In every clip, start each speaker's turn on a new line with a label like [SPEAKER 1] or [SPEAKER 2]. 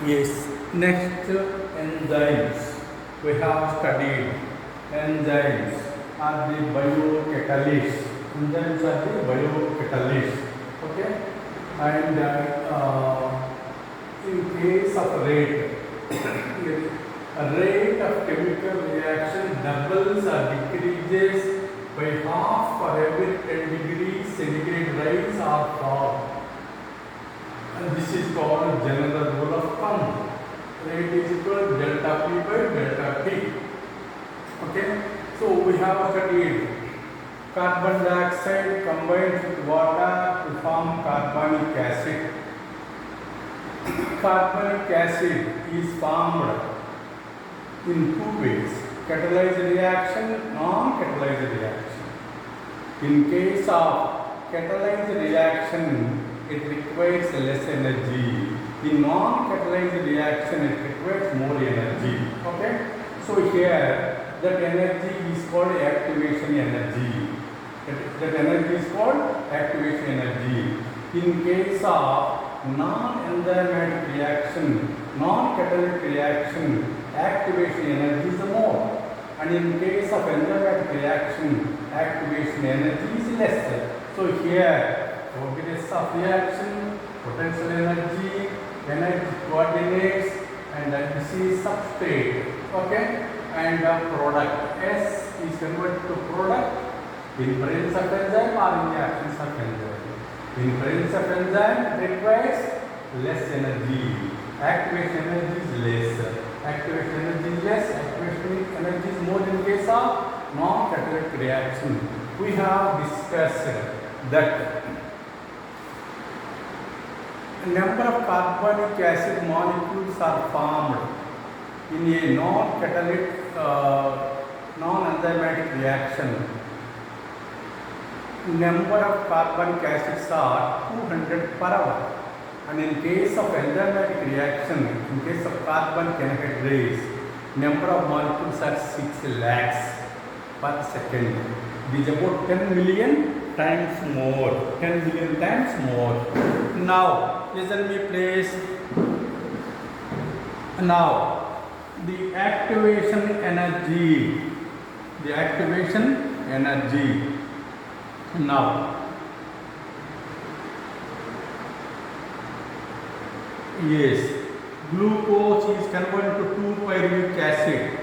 [SPEAKER 1] Yes, next enzymes. We have studied enzymes are the biocatalysts. Enzymes are the biocatalysts. Okay, and in case of rate, a rate of chemical reaction doubles or decreases by half for every 10 degrees centigrade rise or fall. And this is called general rule of thumb. Rate is equal to delta P by delta T. Okay, so we have studied carbon dioxide combines with water to form carbonic acid. Carbonic acid is formed in two ways: catalyzed reaction, non-catalyzed reaction. In case of catalyzed reaction, it requires less energy. In non-catalyzed reaction, it requires more energy. Okay? So here, that energy is called activation energy. That energy is called activation energy. In case of non-enzymatic reaction, non-catalytic reaction, activation energy is more. And in case of enzymatic reaction, activation energy is less. So here, progress of reaction, potential energy, energy coordinates, and this is substrate. Okay, and product S is converted to product in presence of enzyme or in the absence of enzyme. In presence of enzyme, it requires less energy. Activation energy is less. Activation energy is less. Activation energy is more in case of non-catalytic reaction. We have discussed that number of carbonic acid molecules are formed in a non-catalytic, non-enzymatic reaction. Number of carbonic acids are 200 per hour. And in case of enzymatic reaction, in case of carbon anhydrase, number of molecules are 6 lakhs per second. It is about 10 million times more. 10 million times more. Now, listen me please. Now, the activation energy. The activation energy. Now, yes, glucose is converted to 2-pyruvic acid,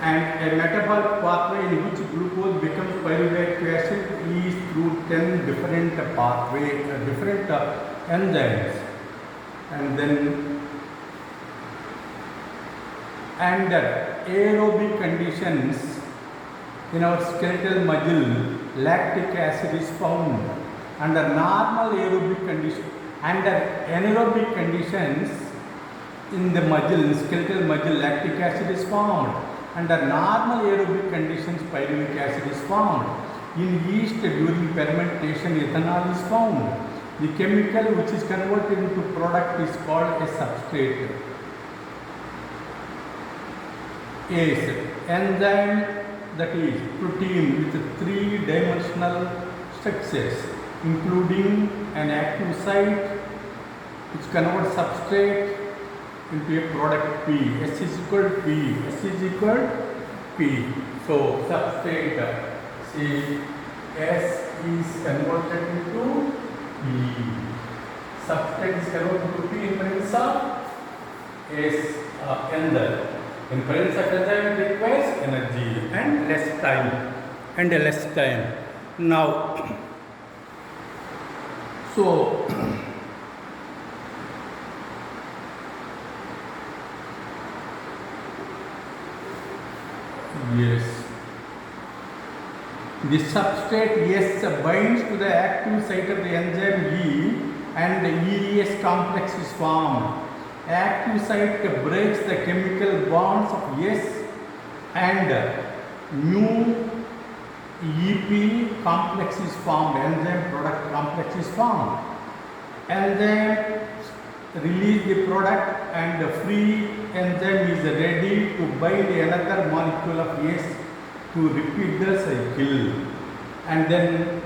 [SPEAKER 1] and a metabolic pathway in which glucose becomes pyruvic acid is through 10 different pathways, different enzymes, and then under aerobic conditions in our skeletal muscle, lactic acid is found. Under normal aerobic conditions, under anaerobic conditions in the muscle, skeletal muscle, lactic acid is formed. Under normal aerobic conditions, pyruvic acid is formed. In yeast, during fermentation, ethanol is formed. The chemical which is converted into product is called a substrate. Yes, enzyme, that is protein with 3-dimensional structures, including an active site which converts substrate into a product P. S is equal to P. S is equal to P. So substrate, see, S is converted into P. Substrate is converted to P in presence of S enzyme. In presence of enzyme, it requires energy and less time. Now, so yes, the substrate S binds to the active site of the enzyme E, and the ES complex is formed. Active site breaks the chemical bonds of S, and mu EP complex is formed. Enzyme product complex is formed. Enzyme release the product, and the free enzyme is ready to bind another molecule of S to repeat the cycle. And then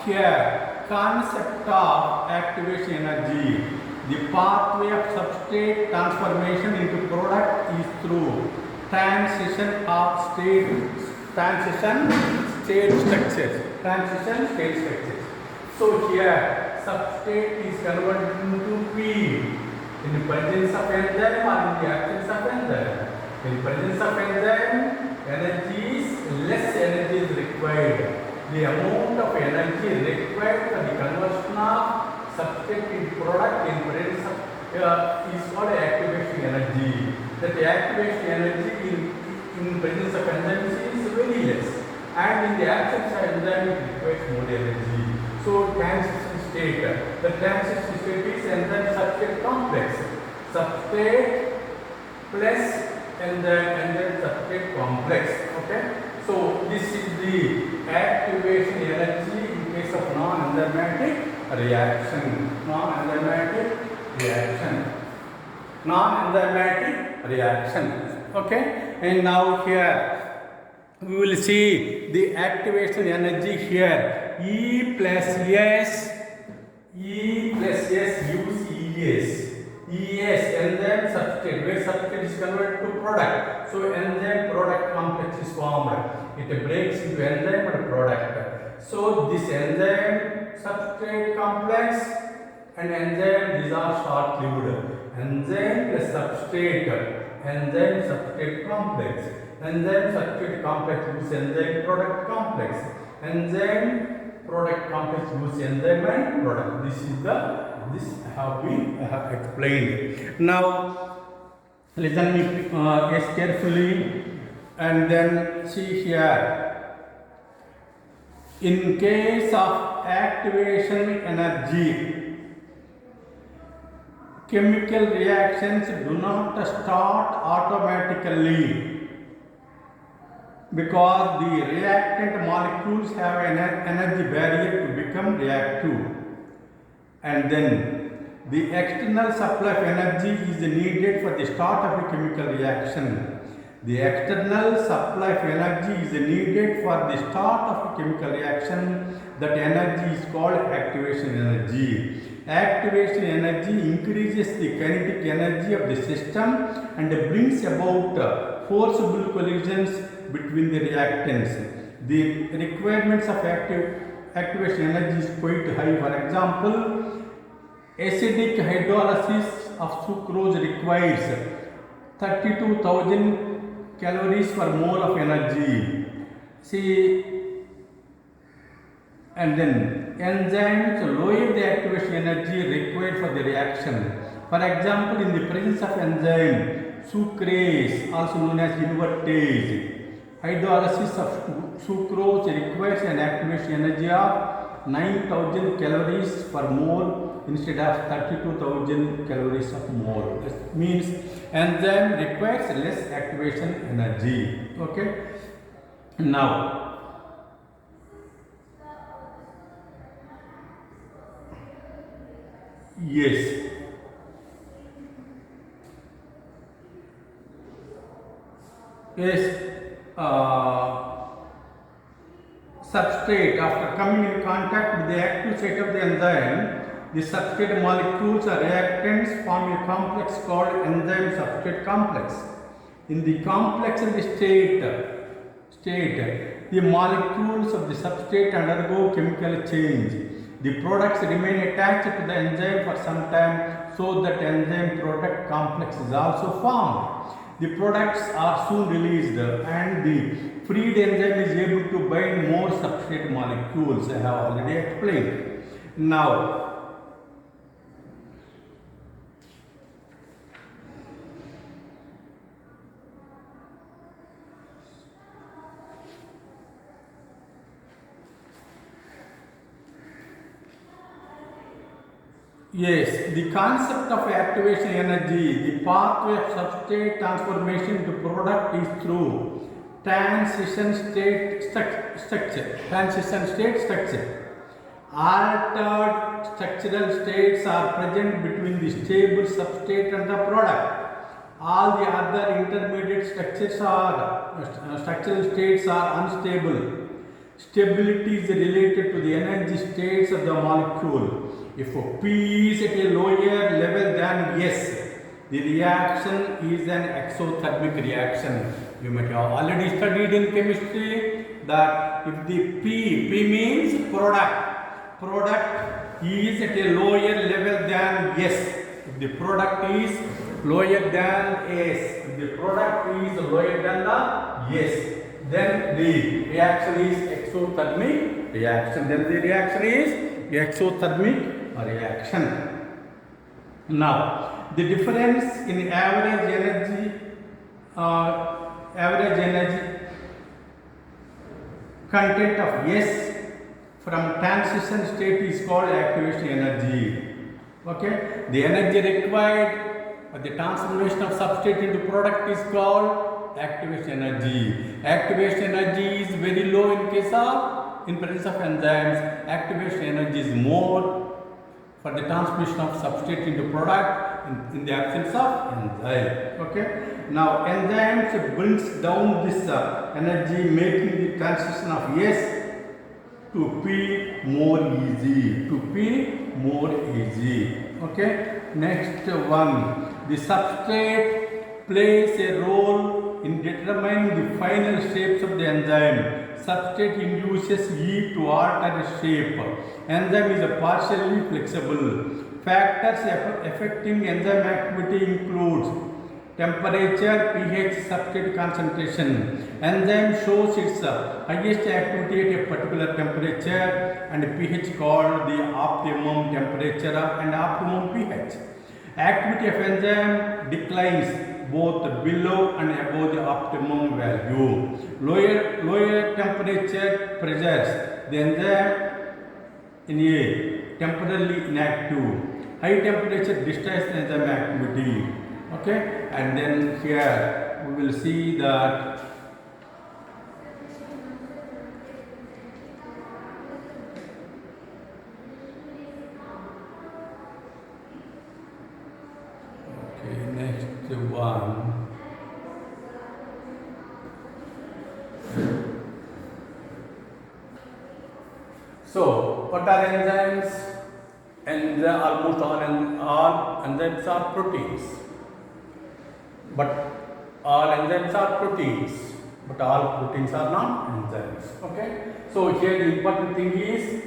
[SPEAKER 1] here, concept of activation energy. The pathway of substrate transformation into product is through transition state structures. So here substrate is converted into feed in the presence of enzyme or in the absence of enzyme. In presence of enzyme, less energy is required. The amount of energy required for the conversion of substrate into product in presence of is called activation energy. That activation energy in presence of enzymes is very less, and in the absence of enzyme it requires more energy. So transition state. The transition state is enzyme substrate complex. Substrate plus enzyme substrate complex. Okay. So this is the activation energy in case of non-enzymatic reaction. Non-enzymatic reaction. Okay. And now here we will see the activation energy here. E plus S gives ES. ES, enzyme substrate, where substrate is converted to product. So enzyme product complex is formed. It breaks into enzyme and product. So this enzyme substrate complex and enzyme, these are short-lived. Enzyme plus substrate, enzyme substrate complex. Enzyme substrate complex gives enzyme product complex. Enzyme product complex gives enzyme and product. This I have explained. Now listen me carefully and then see here. In case of activation energy, chemical reactions do not start automatically because the reactant molecules have an energy barrier to become reactive, and then the external supply of energy is needed for the start of a chemical reaction. The external supply of energy is needed for the start of a chemical reaction. That energy is called activation energy. Activation energy increases the kinetic energy of the system and brings about forcible collisions between the reactants. The requirements of activation energy is quite high. For example, acidic hydrolysis of sucrose requires 32,000 calories per mole of energy. See, and then enzymes lower the activation energy required for the reaction. For example, in the presence of enzyme sucrase, also known as invertase, hydrolysis of sucrose requires an activation energy of 9,000 calories per mole instead of 32,000 calories of mole. That means enzyme requires less activation energy. Okay. Now, yes. Substrate, after coming in contact with the active site of the enzyme, the substrate molecules or reactants form a complex called enzyme substrate complex. In the complex state, the molecules of the substrate undergo chemical change. The products remain attached to the enzyme for some time, so that enzyme product complex is also formed. The products are soon released and the freed enzyme is able to bind more substrate molecules. I have already explained. Now, yes, the concept of activation energy, the pathway of substrate transformation to product is through transition state structure. Altered structural states are present between the stable substrate and the product. All the other intermediate structural states are unstable. Stability is related to the energy states of the molecule. If P is at a lower level than S, the reaction is an exothermic reaction. You might have already studied in chemistry that if the P means product is at a lower level than S. If the product is lower than S, if the product is lower than the S, then the reaction is exothermic reaction. Then the reaction is exothermic reaction. Now, the difference in average energy content of S from transition state is called activation energy. Okay, the energy required for the transformation of substrate into product is called activation energy. Activation energy is very low in presence of enzymes. Activation energy is more for the transformation of substrate into product in the absence of enzyme. Okay. Now enzymes brings down this energy, making the transition of S to P more easy. Okay. Next one, the substrate plays a role in determining the final shapes of the enzyme. Substrate induces heat to alter its shape. Enzyme is partially flexible. Factors affecting enzyme activity includes temperature, pH, substrate concentration. Enzyme shows its highest activity at a particular temperature and pH called the optimum temperature and optimum pH. Activity of enzyme declines both below and above the optimum value. Lower temperature pressures the enzyme in a temporarily inactive. High temperature destroys the enzyme activity. Okay, and then here we will see that next one. So, what are enzymes? And almost all enzymes are proteins. But all enzymes are proteins. But all proteins are not enzymes. Okay. So here the important thing is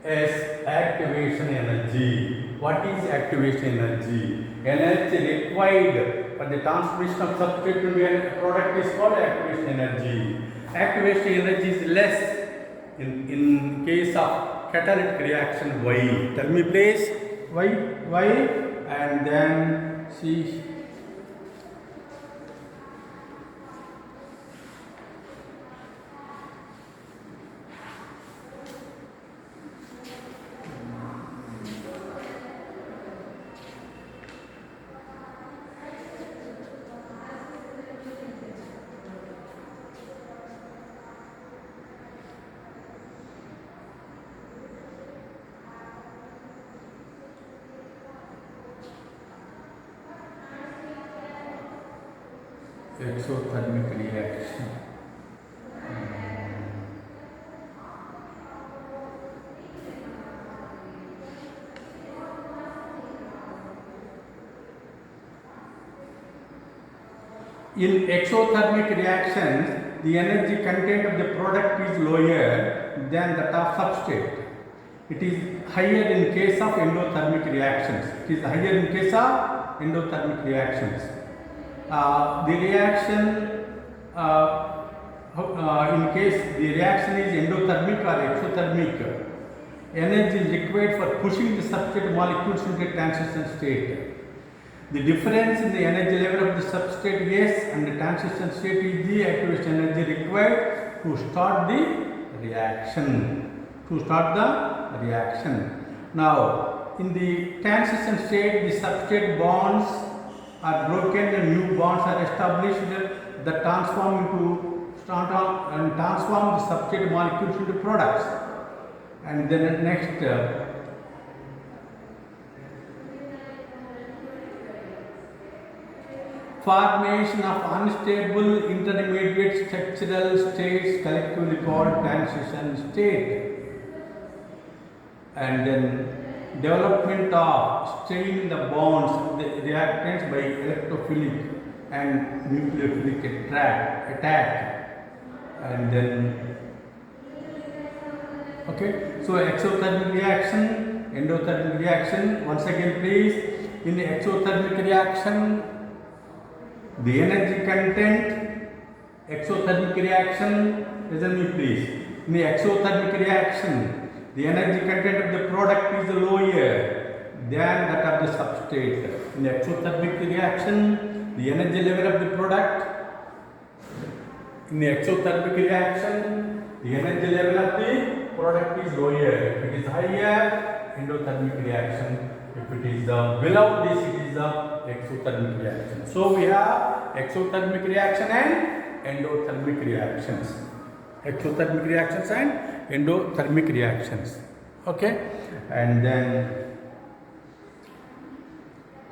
[SPEAKER 1] activation energy. What is activation energy? Energy required for the transformation of substrate to a product is called activation energy. Activation energy is less in case of catalytic reaction. Why? Tell me please. Why? And then see. Exothermic reaction. In exothermic reactions, the energy content of the product is lower than that of substrate. It is higher in case of endothermic reactions. It is higher in case of endothermic reactions. The reaction, in case the reaction is endothermic or exothermic, energy is required for pushing the substrate molecules into a transition state. The difference in the energy level of the substrate S and the transition state is the activation energy required to start the reaction. Now, in the transition state, the substrate bonds are broken and new bonds are established that transform the substrate molecules into products. And then next, formation of unstable intermediate structural states collectively called transition state. And then development of strain in the bonds, the reactants by electrophilic and nucleophilic attack, and then okay. So exothermic reaction, endothermic reaction. Once again, please. In the exothermic reaction, the energy content, exothermic reaction, listen me please. In the exothermic reaction, the energy content of the product is lower than that of the substrate. In the exothermic reaction, the energy level of the product, in the exothermic reaction, the energy level of the product is lower. If it is higher, endothermic reaction. If it is below this, it is the exothermic reaction. So we have exothermic reaction and endothermic reactions. Exothermic reactions and endothermic reactions. Okay, and then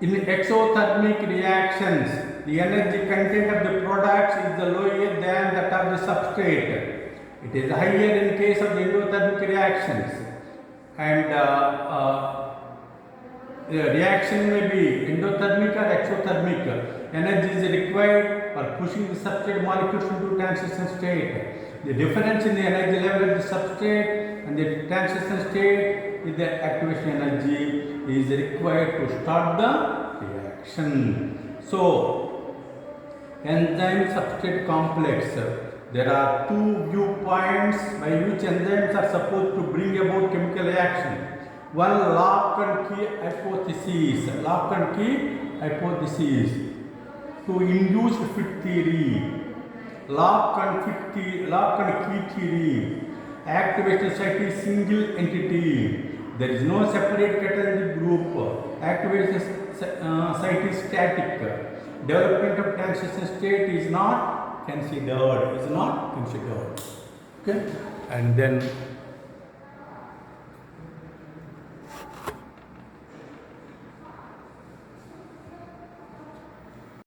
[SPEAKER 1] in exothermic reactions, the energy content of the products is lower than that of the substrate. It is higher in case of the endothermic reactions, and the reaction may be endothermic or exothermic. Energy is required for pushing the substrate molecules into transition state. The difference in the energy level of the substrate and the transition state is the activation energy is required to start the reaction. So, enzyme substrate complex. There are two viewpoints by which enzymes are supposed to bring about chemical reaction. One, lock and key hypothesis. Lock and key hypothesis to induce fit theory. Lock and key theory. Activation site is single entity. There is no separate catalytic group. Activation site is static. Development of transition state is not considered. Okay, and then